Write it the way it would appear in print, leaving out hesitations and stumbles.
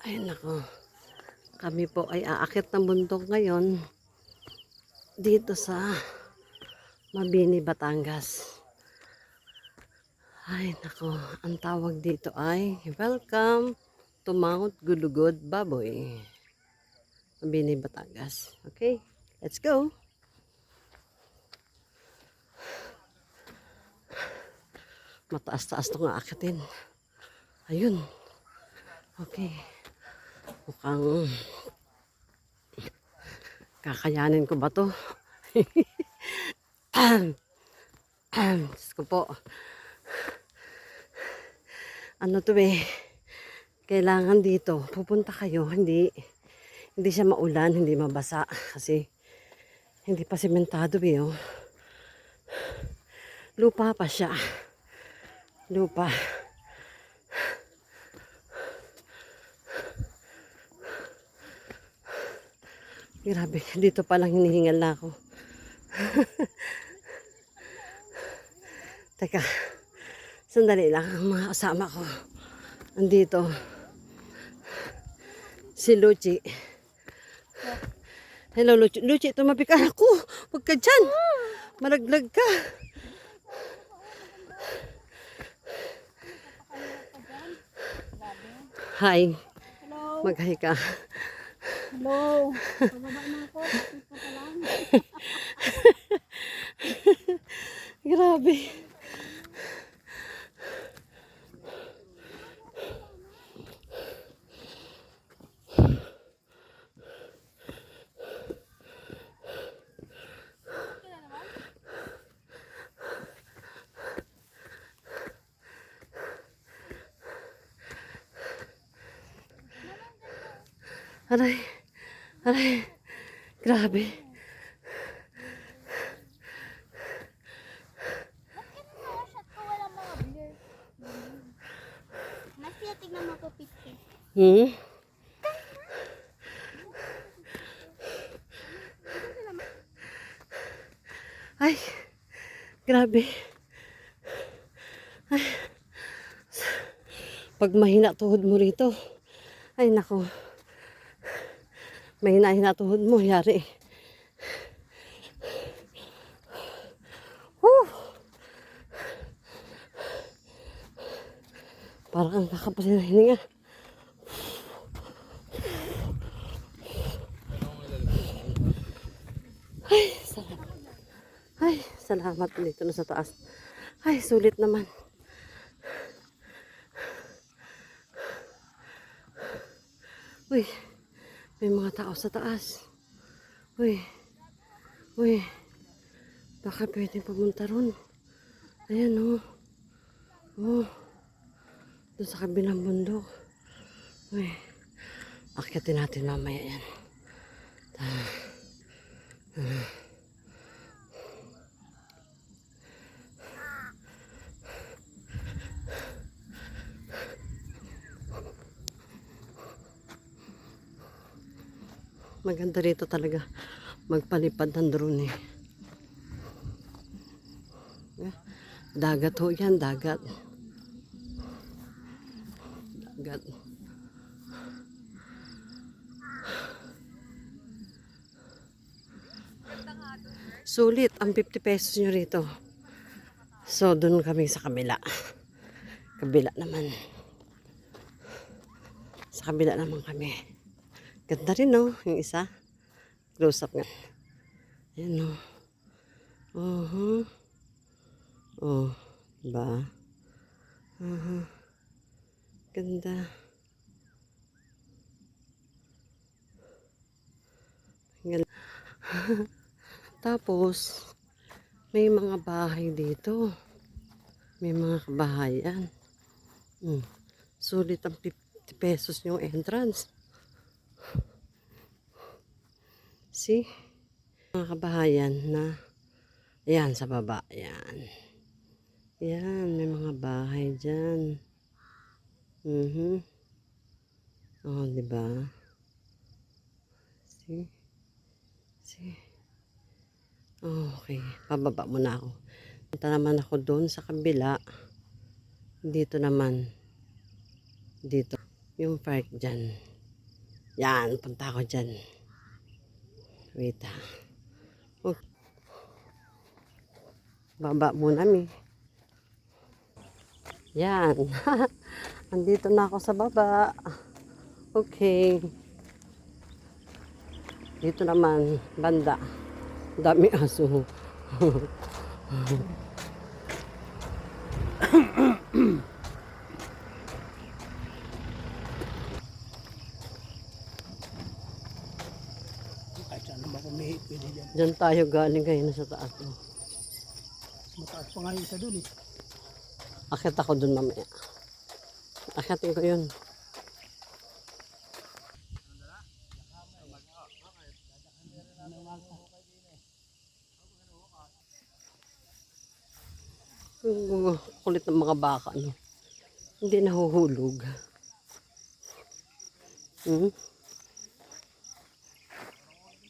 Ay nako, kami po ay aakyat ng bundok ngayon dito sa Mabini, Batangas. Ay nako, ang tawag dito ay Welcome to Mount Gulugod Baboy, Mabini, Batangas. Okay, let's go! Mataas-taas itong aakyatin. Ayun. Okay. Mukhang kakayanin ko ba to? Diyos ko po. Ano to kailangan dito, pupunta kayo, hindi siya maulan, hindi mabasa. Kasi hindi pa sementado oh. Lupa pa siya. Lupa. Grabe, dito pa lang hinihingal na ako. Teka, sandali lang, ang mga kasama ko. Andito. Si Luchi. Hello, Luchi. Luchi, tumabi ka. Ako, huwag ka dyan. Malaglag ka. Hi. Hello. Mag-hi ka. Hello. Pababa na ako. Ito pa lang. Grabe. Aray. Aray. Grabe. Masya, tignan mo po picture. Ay. Grabe. Ay. Pag mahina tuhod mo rito. Ay nako. Mahina-hina tuhod mo, yari. Woo! Parang ang kakapasin na hininga. Ay, salamat. Ay, salamat dito na sa taas. Ay, sulit naman. Uy, may mga tao sa taas. Uy, uy, baka pwedeng pumunta ron. Ayan oh. Oh, doon sa kabilang bundok. Uy, akyatin natin mamaya yan. Maganda rito talaga magpalipad ng drone Dagat ho yan, dagat. Dagat. Sulit ang 50 pesos nyo rito. So, dun kami sa kabila. Kabila naman. Sa kabila naman kami. Ganda rin no, yung isa. Close up nga. Ayan no. Oh, diba? Ganda. Tapos, may mga bahay dito. May mga kabahayan. Sulit ang 50 pesos yung entrance. See? Mga kabahayan na ayan sa baba. Ayan. Ayan, may mga bahay dyan. Oh, diba? See? See? Oh, okay. Pababa muna ako. Punta naman ako doon sa kabila. Dito naman. Dito. Yung park dyan. Yan, punta ako dyan. Wait ha. Oh. Baba muna mi. Yan. Andito na ako sa baba. Okay. Dito naman, banda. Dami aso. Kahit saan naman kumihi, pwede dyan. Diyan tayo galing kayo na sa taas. Oh. Mataas pa nga yung isa doon eh. Akit ako dun mamaya. Akitin ko yun. Kulit ng mga baka, no? Hindi nahuhulog. Hmm?